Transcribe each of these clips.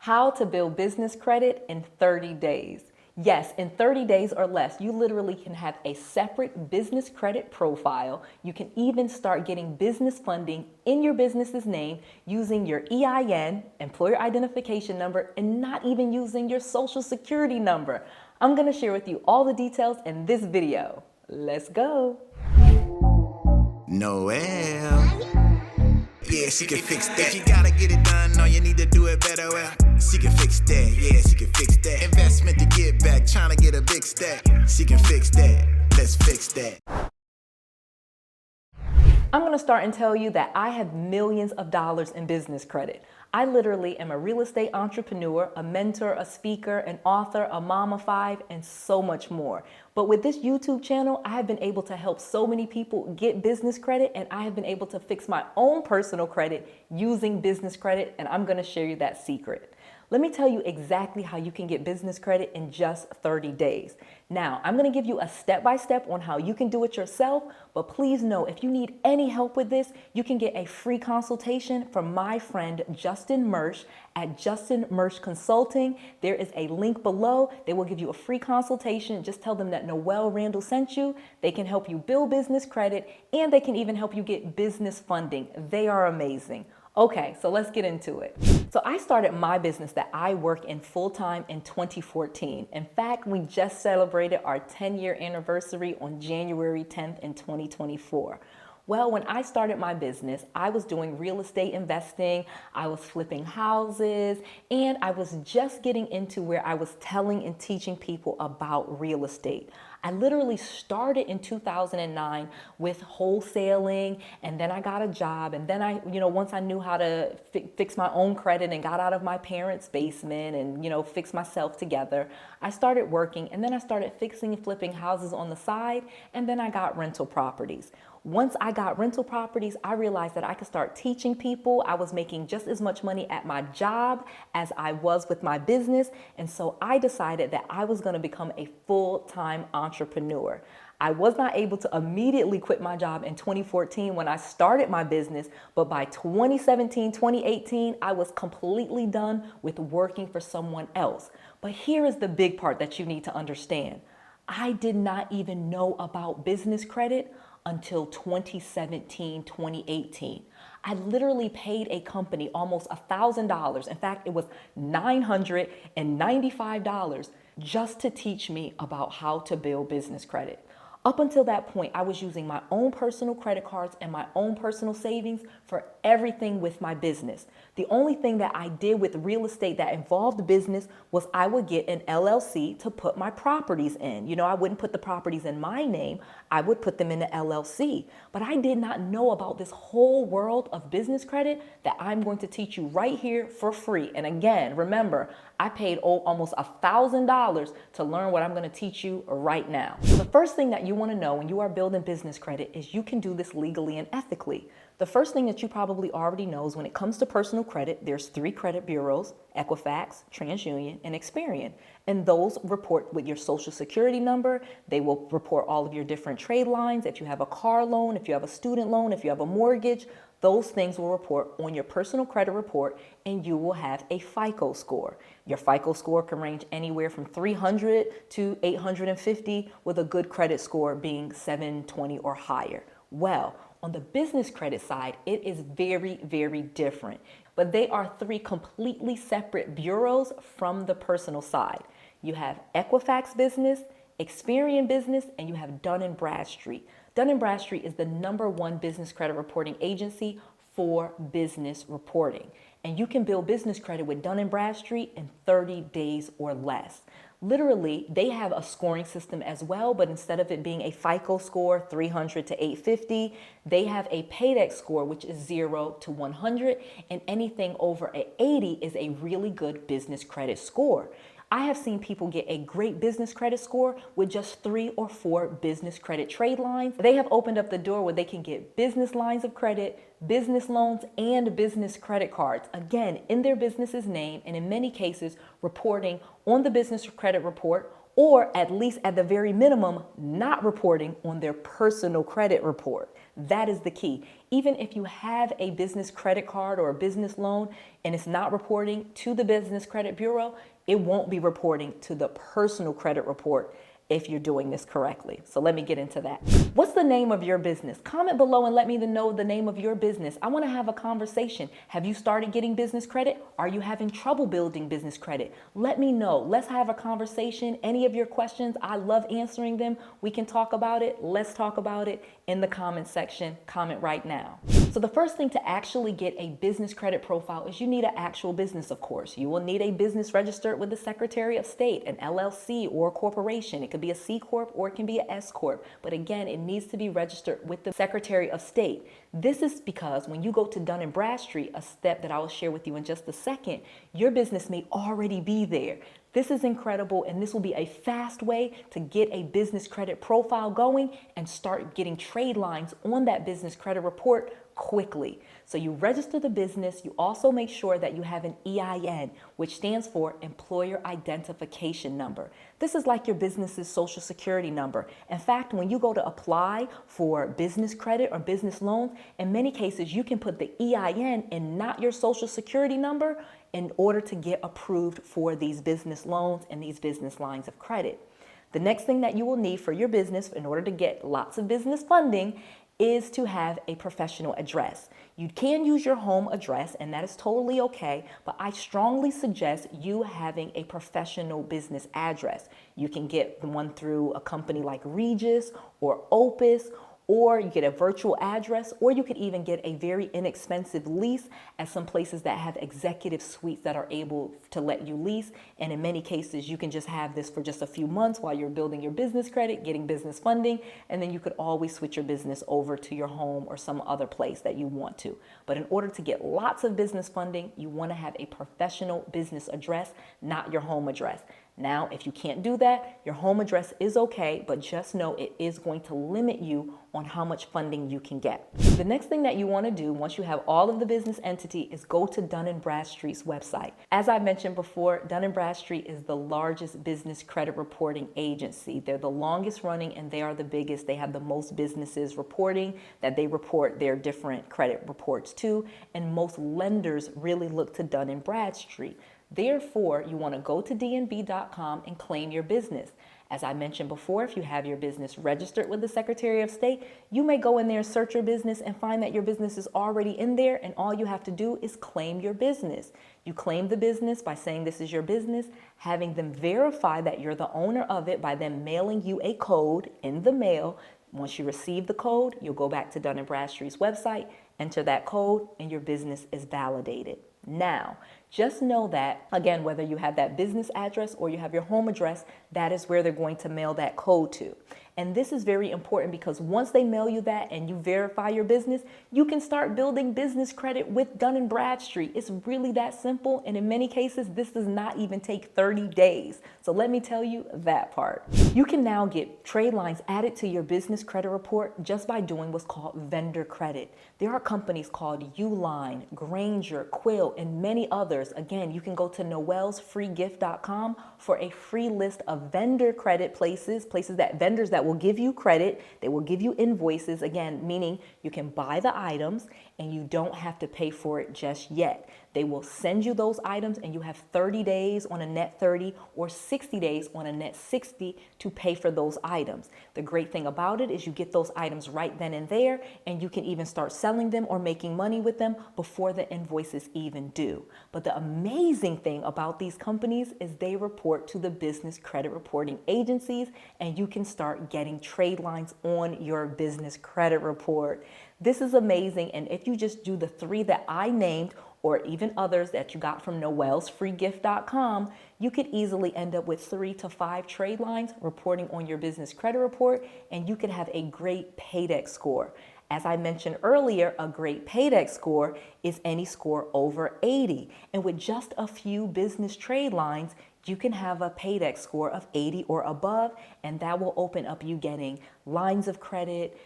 How to build business credit in 30 days. Yes, in 30 days or less, you literally can have a separate business credit profile. You can even start getting business funding in your business's name using your EIN, employer identification number, and not even using your social security number. I'm gonna share with you all the details in this video. Let's go. Noel. Yeah, she can fix that. If you gotta get it done, or you need to do it better, well, she can fix that. Yeah, she can fix that. Investment to get back, trying to get a big stack. She can fix that. Let's fix that. I'm gonna start and tell you that I have millions of dollars in business credit. I literally am a real estate entrepreneur, a mentor, a speaker, an author, a mom of 5, and so much more. But with this YouTube channel, I have been able to help so many people get business credit, and I have been able to fix my own personal credit using business credit, and I'm gonna share you that secret. Let me tell you exactly how you can get business credit in just 30 days. Now, I'm gonna give you a step-by-step on how you can do it yourself, but please know if you need any help with this, you can get a free consultation from my friend Justin Mersch at Justin Mersch Consulting. There is a link below. They will give you a free consultation. Just tell them that Noel Randall sent you. They can help you build business credit, and they can even help you get business funding. They are amazing. Okay, so let's get into it. So I started my business that I work in full-time in 2014. In fact, we just celebrated our 10-year anniversary on January 10th in 2024. Well, when I started my business, I was doing real estate investing, I was flipping houses, and I was just getting into where I was telling and teaching people about real estate. I literally started in 2009 with wholesaling, and then I got a job, and then once I knew how to fix my own credit and got out of my parents' basement and, fix myself together, I started working, and then I started fixing and flipping houses on the side, and then I got rental properties. Once I got rental properties, I realized that I could start teaching people. I was making just as much money at my job as I was with my business. And so I decided that I was going to become a full-time entrepreneur. I was not able to immediately quit my job in 2014 when I started my business, but by 2017, 2018, I was completely done with working for someone else. But here is the big part that you need to understand. I did not even know about business credit until 2017, 2018. I literally paid a company almost $1,000. In fact, it was $995 just to teach me about how to build business credit. Up until that point, I was using my own personal credit cards and my own personal savings for everything with my business. The only thing that I did with real estate that involved business was I would get an LLC to put my properties in. I wouldn't put the properties in my name. I would put them in the LLC. But I did not know about this whole world of business credit that I'm going to teach you right here for free. And again, remember, I paid almost $1,000 to learn what I'm going to teach you right now. So the first thing that you want to know when you are building business credit is you can do this legally and ethically. The first thing that you probably already know is when it comes to personal credit, there's 3 credit bureaus: Equifax, TransUnion, and Experian. And those report with your social security number. They will report all of your different trade lines. If you have a car loan, if you have a student loan, if you have a mortgage, those things will report on your personal credit report, and you will have a FICO score. Your FICO score can range anywhere from 300 to 850, with a good credit score being 720 or higher. Well, on the business credit side, it is very, very different. But they are 3 completely separate bureaus from the personal side. You have Equifax Business, Experian Business, and you have Dun & Bradstreet. Dun & Bradstreet is the #1 business credit reporting agency for business reporting. And you can build business credit with Dun & Bradstreet in 30 days or less. Literally, they have a scoring system as well, but instead of it being a FICO score, 300 to 850, they have a PAYDEX score, which is 0 to 100, and anything over an 80 is a really good business credit score. I have seen people get a great business credit score with just 3 or 4 business credit trade lines. They have opened up the door where they can get business lines of credit, business loans, and business credit cards, again, in their business's name, and in many cases, reporting on the business credit report or at least at the very minimum, not reporting on their personal credit report. That is the key. Even if you have a business credit card or a business loan and it's not reporting to the Business Credit Bureau, it won't be reporting to the personal credit report if you're doing this correctly. So let me get into that. What's the name of your business? Comment below and let me know the name of your business. I want to have a conversation. Have you started getting business credit? Are you having trouble building business credit? Let me know. Let's have a conversation. Any of your questions, I love answering them. We can talk about it. Let's talk about it in the comment section. Comment right now. So the first thing to actually get a business credit profile is you need an actual business, of course. You will need a business registered with the Secretary of State, an LLC or a corporation. It could be a C Corp or it can be an S Corp. But again, it needs to be registered with the Secretary of State. This is because when you go to Dun & Bradstreet, a step that I will share with you in just a second, your business may already be there. This is incredible, and this will be a fast way to get a business credit profile going and start getting trade lines on that business credit report quickly. So you register the business. You also make sure that you have an EIN, which stands for Employer Identification Number. This is like your business's social security number. In fact, when you go to apply for business credit or business loans, in many cases, you can put the EIN and not your social security number in order to get approved for these business loans and these business lines of credit. The next thing that you will need for your business in order to get lots of business funding is to have a professional address. You can use your home address, and that is totally okay, but I strongly suggest you having a professional business address. You can get one through a company like Regus or Opus, or you get a virtual address, or you could even get a very inexpensive lease at some places that have executive suites that are able to let you lease. And in many cases, you can just have this for just a few months while you're building your business credit, getting business funding, and then you could always switch your business over to your home or some other place that you want to. But in order to get lots of business funding, you want to have a professional business address, not your home address. Now, if you can't do that, your home address is okay, but just know it is going to limit you on how much funding you can get. The next thing that you want to do once you have all of the business entity is go to Dun & Bradstreet's website. As I mentioned before, Dun & Bradstreet is the largest business credit reporting agency. They're the longest running and they are the biggest. They have the most businesses reporting that they report their different credit reports to, and most lenders really look to Dun & Bradstreet. Therefore, you want to go to dnb.com and claim your business. As I mentioned before, if you have your business registered with the Secretary of State, you may go in there and search your business and find that your business is already in there, and all you have to do is claim your business. You claim the business by saying this is your business, having them verify that you're the owner of it by them mailing you a code in the mail. Once you receive the code, you'll go back to Dun & Bradstreet's website, enter that code, and your business is validated. Now, just know that, again, whether you have that business address or you have your home address, that is where they're going to mail that code to. And this is very important because once they mail you that and you verify your business, you can start building business credit with Dun & Bradstreet. It's really that simple. And in many cases, this does not even take 30 days. So let me tell you that part. You can now get trade lines added to your business credit report just by doing what's called vendor credit. There are companies called Uline, Granger, Quill, and many others. Again, you can go to noelsfreegift.com for a free list of vendor credit places that vendors that will give you credit. They will give you invoices, again, meaning you can buy the items and you don't have to pay for it just yet. They will send you those items and you have 30 days on a net 30 or 60 days on a net 60 to pay for those items. The great thing about it is you get those items right then and there, and you can even start selling them or making money with them before the invoice is even due. But the amazing thing about these companies is they report to the business credit reporting agencies, and you can start getting trade lines on your business credit report. This is amazing, and if you just do the 3 that I named, or even others that you got from noelsfreegift.com, you could easily end up with 3 to 5 trade lines reporting on your business credit report, and you could have a great Paydex score. As I mentioned earlier, a great Paydex score is any score over 80. And with just a few business trade lines, you can have a Paydex score of 80 or above, and that will open up you getting lines of credit,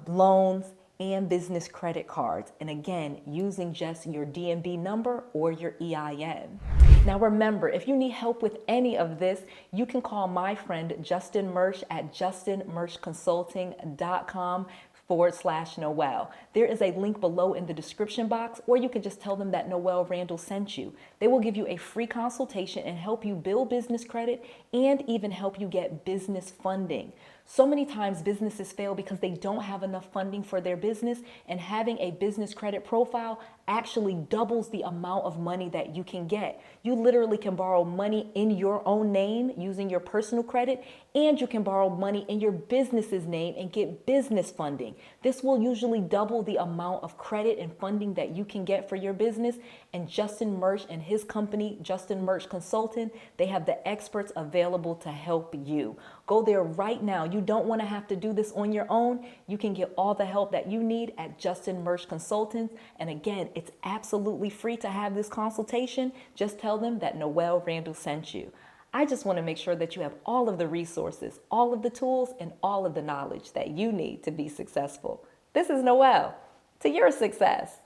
loans, and business credit cards. And again, using just your DMB number or your EIN. Now remember, if you need help with any of this, you can call my friend Justin Murch at justinmurchconsulting.com/Noel. There is a link below in the description box, or you can just tell them that Noel Randall sent you. They will give you a free consultation and help you build business credit and even help you get business funding. So many times businesses fail because they don't have enough funding for their business, and having a business credit profile actually doubles the amount of money that you can get. You literally can borrow money in your own name using your personal credit, and you can borrow money in your business's name and get business funding. This will usually double the amount of credit and funding that you can get for your business. And Justin Murch and his company, Justin Murch Consulting, they have the experts available to help you. Go there right now. You don't want to have to do this on your own. You can get all the help that you need at Justin Murch Consultants. And again, it's absolutely free to have this consultation. Just tell them that Noel Randall sent you. I just want to make sure that you have all of the resources, all of the tools, and all of the knowledge that you need to be successful. This is Noel. To your success.